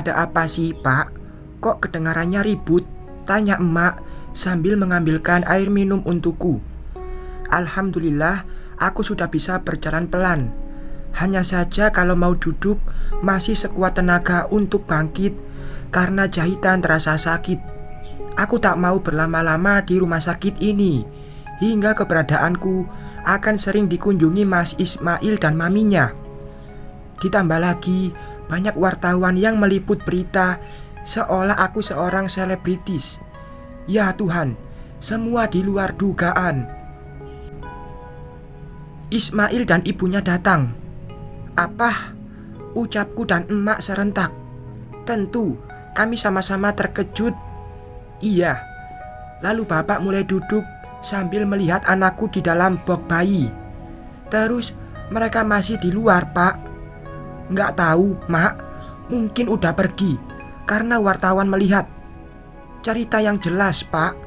Ada apa sih, Pak? Kok kedengarannya ribut? Tanya emak sambil mengambilkan air minum untukku. Alhamdulillah, aku sudah bisa berjalan pelan. Hanya saja kalau mau duduk masih sekuat tenaga untuk bangkit karena jahitan terasa sakit. Aku tak mau berlama-lama di rumah sakit ini, hingga keberadaanku akan sering dikunjungi Mas Ismail dan maminya. Ditambah lagi banyak wartawan yang meliput berita seolah aku seorang selebritis. Ya Tuhan, semua di luar dugaan. Ismail dan ibunya datang. Apa? Ucapku dan emak serentak. Tentu, kami sama-sama terkejut. Iya. Lalu bapak mulai duduk sambil melihat anakku di dalam box bayi. Terus mereka masih di luar, Pak. Nggak tahu, Mak. Mungkin udah pergi karena wartawan melihat. Cerita yang jelas, Pak.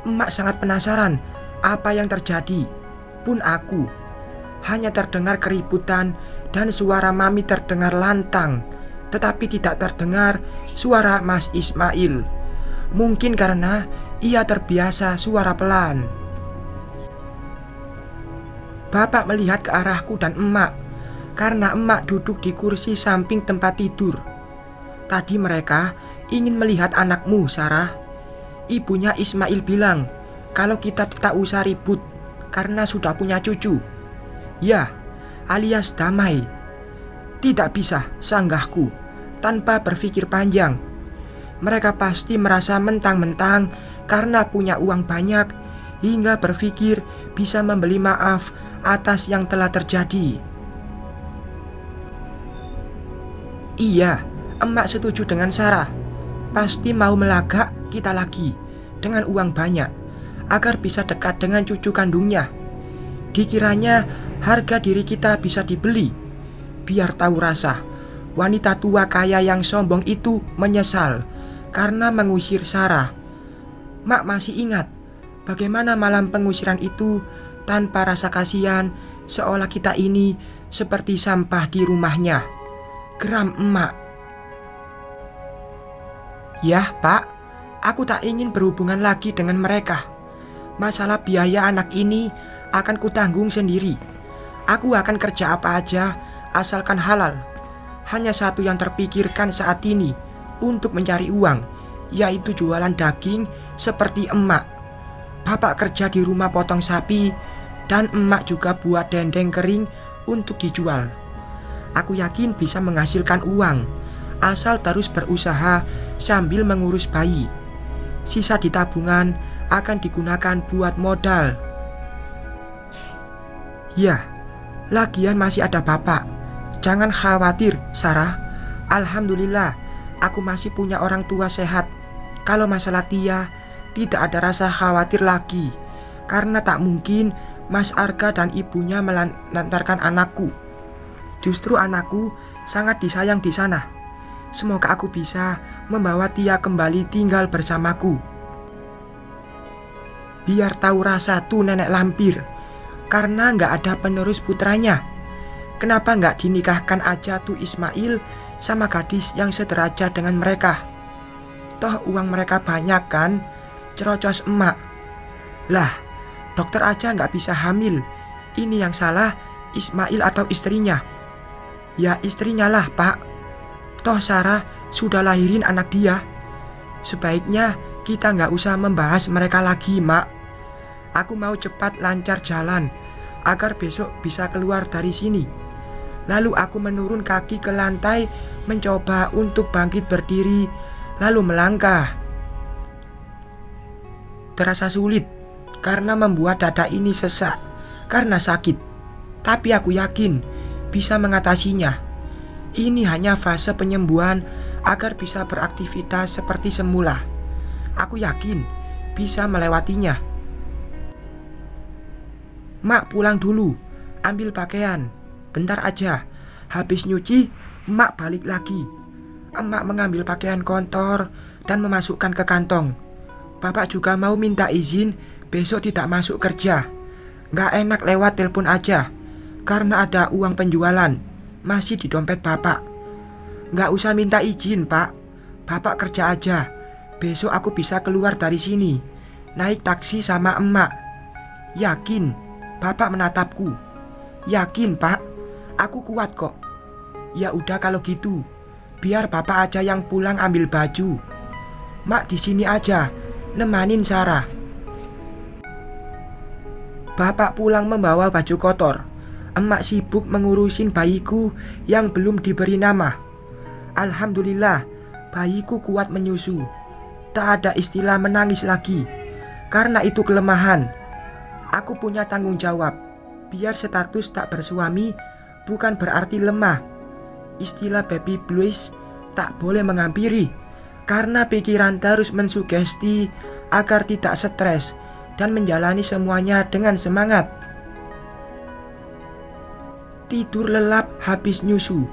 Emak sangat penasaran apa yang terjadi. Pun aku. Hanya terdengar keributan dan suara mami terdengar lantang, tetapi tidak terdengar suara Mas Ismail. Mungkin karena ia terbiasa suara pelan. Bapak melihat ke arahku dan emak, karena emak duduk di kursi samping tempat tidur. Tadi mereka ingin melihat anakmu, Sarah. Ibunya Ismail bilang kalau kita tak usah ribut karena sudah punya cucu. Ya, alias damai. Tidak bisa, sanggahku, tanpa berpikir panjang. Mereka pasti merasa mentang-mentang karena punya uang banyak hingga berpikir bisa membeli maaf atas yang telah terjadi. Iya, emak setuju dengan Sarah. Pasti mau melagak kita lagi dengan uang banyak agar bisa dekat dengan cucu kandungnya. Dikiranya harga diri kita bisa dibeli. Biar tahu rasa, wanita tua kaya yang sombong itu menyesal karena mengusir Sarah. Mak masih ingat bagaimana malam pengusiran itu tanpa rasa kasihan, seolah kita ini seperti sampah di rumahnya. Geram emak. Ya, Pak, aku tak ingin berhubungan lagi dengan mereka. Masalah biaya anak ini akan kutanggung sendiri. Aku akan kerja apa aja asalkan halal. Hanya satu yang terpikirkan saat ini untuk mencari uang, yaitu jualan daging seperti emak. Bapak kerja di rumah potong sapi dan emak juga buat dendeng kering untuk dijual. Aku yakin bisa menghasilkan uang asal terus berusaha sambil mengurus bayi. Sisa di tabungan akan digunakan buat modal. Ya, lagian masih ada bapak. Jangan khawatir, Sarah. Alhamdulillah, aku masih punya orang tua sehat. Kalau masalah Tia, tidak ada rasa khawatir lagi. Karena tak mungkin Mas Arga dan ibunya melantarkan anakku. Justru anakku sangat disayang di sana. Semoga aku bisa membawa Tia kembali tinggal bersamaku. Biar tahu rasa tuh nenek lampir. Karena nggak ada penerus putranya. Kenapa nggak dinikahkan aja tuh Ismail sama gadis yang sederajat dengan mereka? Toh uang mereka banyak kan? Cerocos emak. Lah, dokter aja nggak bisa hamil. Ini yang salah Ismail atau istrinya? Ya istrinya lah, Pak. Toh Sarah sudah lahirin anak dia. Sebaiknya kita nggak usah membahas mereka lagi, Mak. Aku mau cepat lancar jalan agar besok bisa keluar dari sini. Lalu aku menurun kaki ke lantai, mencoba untuk bangkit berdiri, lalu melangkah. Terasa sulit karena membuat dada ini sesak karena sakit. Tapi aku yakin bisa mengatasinya. Ini hanya fase penyembuhan agar bisa beraktivitas seperti semula. Aku yakin bisa melewatinya. Mak pulang dulu, ambil pakaian. Bentar aja, habis nyuci, Mak balik lagi. Emak mengambil pakaian kotor dan memasukkan ke kantong. Bapak juga mau minta izin besok tidak masuk kerja. Gak enak lewat telepon aja, karena ada uang penjualan masih di dompet bapak. Nggak usah minta izin, Pak. Bapak kerja aja. Besok aku bisa keluar dari sini, naik taksi sama emak. Yakin Bapak menatapku? Yakin, Pak. Aku kuat kok. Ya udah kalau gitu, biar Bapak aja yang pulang ambil baju. Mak di sini aja, nemanin Sarah. Bapak pulang membawa baju kotor. Emak sibuk mengurusin bayiku yang belum diberi nama. Alhamdulillah, bayiku kuat menyusu. Tak ada istilah menangis lagi. Karena itu kelemahan. Aku punya tanggung jawab. Biar status tak bersuami bukan berarti lemah. Istilah baby blues tak boleh menghampiri. Karena pikiran terus mensugesti agar tidak stres dan menjalani semuanya dengan semangat. Tidur lelap habis nyusu.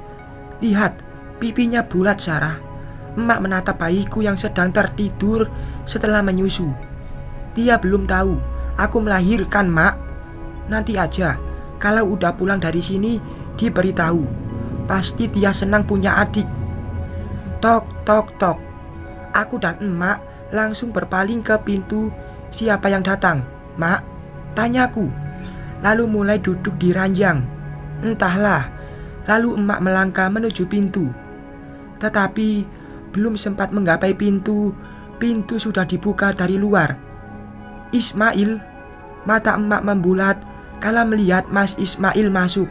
Lihat, pipinya bulat Sarah. Emak menatap bayiku yang sedang tertidur setelah menyusu. Dia belum tahu aku melahirkan, Mak. Nanti aja, kalau udah pulang dari sini diberitahu. Pasti dia senang punya adik. Tok, tok, tok. Aku dan emak langsung berpaling ke pintu. Siapa yang datang? Mak, tanyaku. Lalu mulai duduk di ranjang. Entahlah. Lalu emak melangkah menuju pintu. Tetapi belum sempat menggapai pintu, pintu sudah dibuka dari luar. Ismail. Mata emak membulat kala melihat Mas Ismail masuk.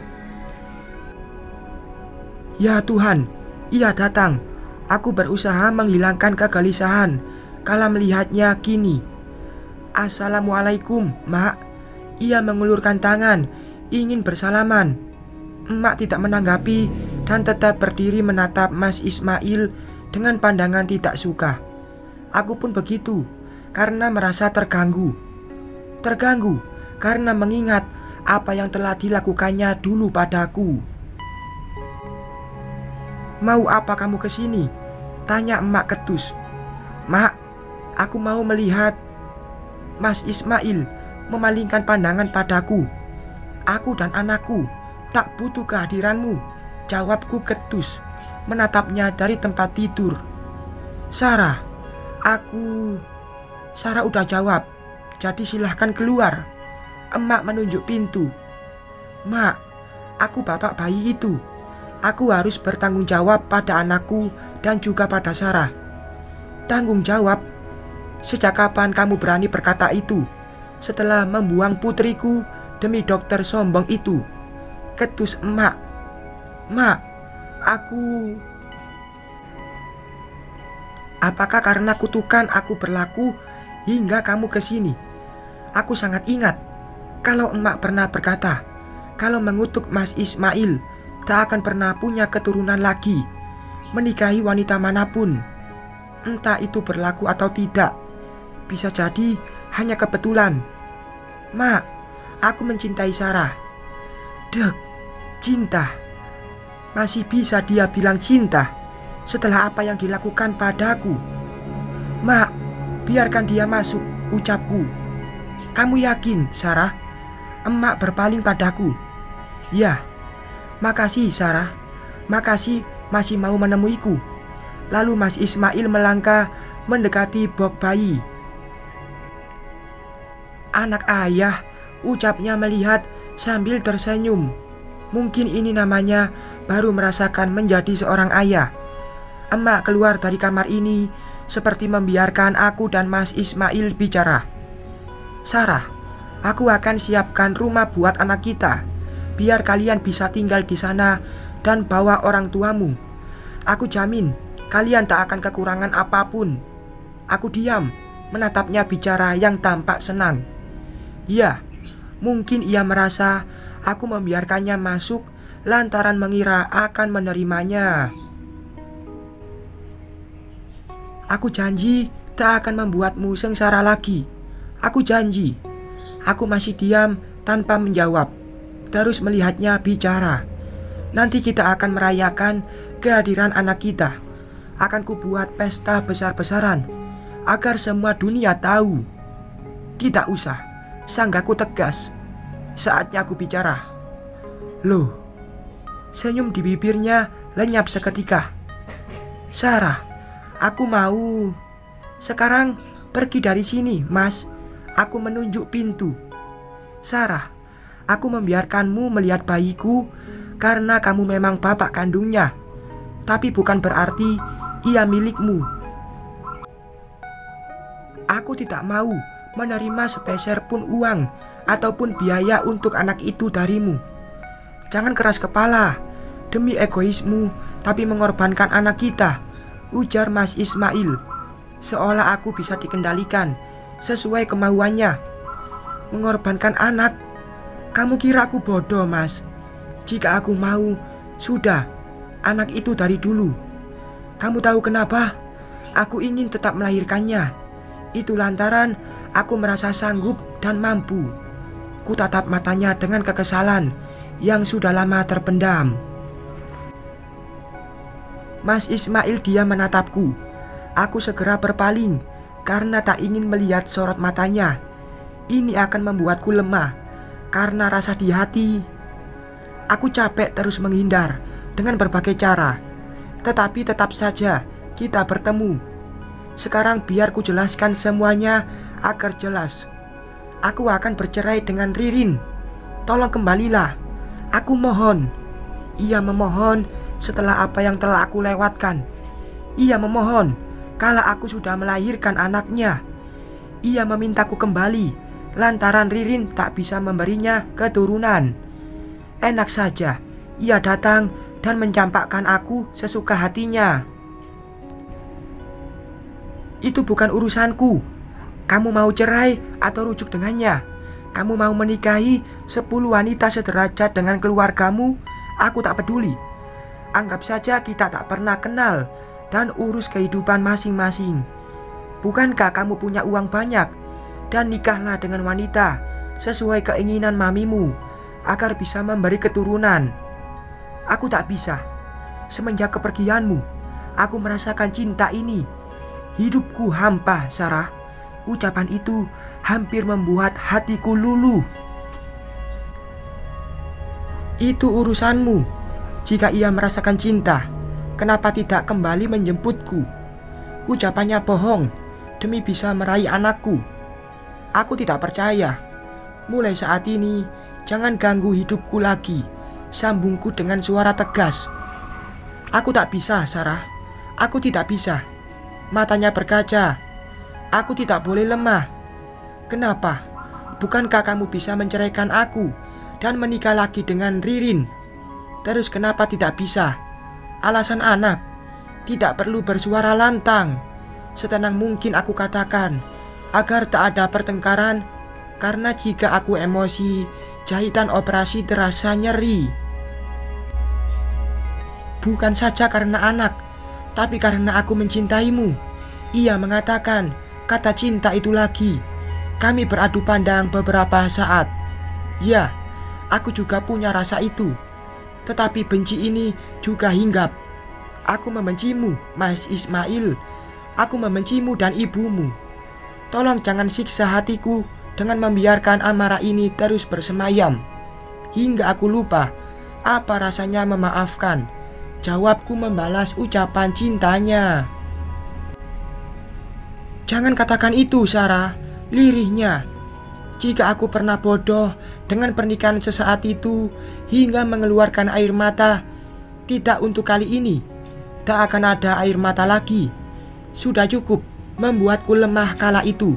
Ya Tuhan, ia datang. Aku berusaha menghilangkan kegelisahan kala melihatnya kini. Assalamualaikum, Mak. Ia mengulurkan tangan, ingin bersalaman. Emak tidak menanggapi dan tetap berdiri menatap Mas Ismail dengan pandangan tidak suka. Aku pun begitu, karena merasa terganggu. Terganggu karena mengingat apa yang telah dilakukannya dulu padaku. Mau apa kamu kesini? Tanya emak ketus. Mak, aku mau melihat. Mas Ismail memalingkan pandangan padaku. Aku dan anakku tak butuh kehadiranmu, jawabku ketus, menatapnya dari tempat tidur. Sarah udah jawab, jadi silahkan keluar. Emak menunjuk pintu. Mak, aku bapak bayi itu. Aku harus bertanggung jawab pada anakku dan juga pada Sarah. Tanggung jawab? Sejak kapan kamu berani berkata itu? Setelah membuang putriku demi dokter sombong itu. Ketus emak. Mak, aku... Apakah karena kutukan aku berlaku hingga kamu kesini? Aku sangat ingat kalau emak pernah berkata, kalau mengutuk Mas Ismail tak akan pernah punya keturunan lagi, menikahi wanita manapun. Entah itu berlaku atau tidak, bisa jadi hanya kebetulan. Mak, aku mencintai Sarah. Dek, cinta. Masih bisa dia bilang cinta setelah apa yang dilakukan padaku. Mak, biarkan dia masuk, ucapku. Kamu yakin, Sarah? Emak berpaling padaku. Ya, makasih Sarah. Makasih masih mau menemuiku. Lalu Mas Ismail melangkah mendekati box bayi. Anak ayah, ucapnya melihat sambil tersenyum. Mungkin ini namanya baru merasakan menjadi seorang ayah. Emak keluar dari kamar ini seperti membiarkan aku dan Mas Ismail bicara. Sarah, aku akan siapkan rumah buat anak kita, biar kalian bisa tinggal di sana dan bawa orang tuamu. Aku jamin kalian tak akan kekurangan apapun. Aku diam, menatapnya bicara yang tampak senang. Ya, mungkin ia merasa aku membiarkannya masuk lantaran mengira akan menerimanya. Aku janji tak akan membuatmu sengsara lagi. Aku janji. Aku masih diam tanpa menjawab, terus melihatnya bicara. Nanti kita akan merayakan kehadiran anak kita. Akan kubuat pesta besar-besaran agar semua dunia tahu. Tidak usah, sanggaku tegas. Saatnya aku bicara. Loh, senyum di bibirnya lenyap seketika. Sarah, aku mau. Sekarang pergi dari sini, Mas. Aku menunjuk pintu. Sarah, aku membiarkanmu melihat bayiku karena kamu memang bapak kandungnya. Tapi bukan berarti ia milikmu. Aku tidak mau menerima sepeser pun uang ataupun biaya untuk anak itu darimu. Jangan keras kepala demi egoismu, tapi mengorbankan anak kita, ujar Mas Ismail, seolah aku bisa dikendalikan sesuai kemauannya. Mengorbankan anak? Kamu kira aku bodoh, Mas? Jika aku mau, sudah, anak itu dari dulu. Kamu tahu kenapa? Aku ingin tetap melahirkannya. Itu lantaran aku merasa sanggup dan mampu. Ku tatap matanya dengan kekesalan yang sudah lama terpendam. Mas Ismail diam menatapku. Aku segera berpaling karena tak ingin melihat sorot matanya. Ini akan membuatku lemah karena rasa di hati. Aku capek terus menghindar dengan berbagai cara. Tetapi tetap saja kita bertemu. Sekarang biar ku jelaskan semuanya agar jelas. Aku akan bercerai dengan Ririn. Tolong kembalilah. Aku mohon. Ia memohon setelah apa yang telah aku lewatkan. Ia memohon kala aku sudah melahirkan anaknya. Ia memintaku kembali lantaran Ririn tak bisa memberinya keturunan. Enak saja ia datang dan mencampakkan aku sesuka hatinya. Itu bukan urusanku. Kamu mau cerai atau rujuk dengannya? Kamu mau menikahi 10 wanita sederajat dengan keluargamu? Aku tak peduli. Anggap saja kita tak pernah kenal dan urus kehidupan masing-masing. Bukankah kamu punya uang banyak? Dan nikahlah dengan wanita sesuai keinginan mamimu agar bisa memberi keturunan. Aku tak bisa. Semenjak kepergianmu, aku merasakan cinta ini. Hidupku hampa, Sarah. Ucapan itu hampir membuat hatiku luluh. Itu urusanmu. Jika ia merasakan cinta, kenapa tidak kembali menjemputku? Ucapannya bohong demi bisa meraih anakku. Aku tidak percaya. Mulai saat ini, jangan ganggu hidupku lagi, sambungku dengan suara tegas. Aku tak bisa, Sarah. Aku tidak bisa. Matanya berkaca. Aku tidak boleh lemah. Kenapa? Bukankah kamu bisa menceraikan aku dan menikah lagi dengan Ririn? Terus kenapa tidak bisa? Alasan anak. Tidak perlu bersuara lantang. Setenang mungkin aku katakan, agar tak ada pertengkaran. Karena jika aku emosi, jahitan operasi terasa nyeri. Bukan saja karena anak, tapi karena aku mencintaimu. Ia mengatakan kata cinta itu lagi. Kami beradu pandang beberapa saat. Ya, aku juga punya rasa itu. Tetapi benci ini juga hinggap. Aku membencimu, Mas Ismail. Aku membencimu dan ibumu. Tolong jangan siksa hatiku dengan membiarkan amarah ini terus bersemayam. Hingga aku lupa apa rasanya memaafkan. Jawabku membalas ucapan cintanya. Jangan katakan itu, Sarah, lirihnya. Jika aku pernah bodoh dengan pernikahan sesaat itu hingga mengeluarkan air mata, tidak untuk kali ini. Tak akan ada air mata lagi. Sudah cukup membuatku lemah kala itu.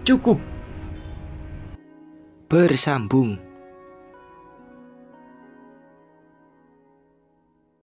Cukup. Bersambung.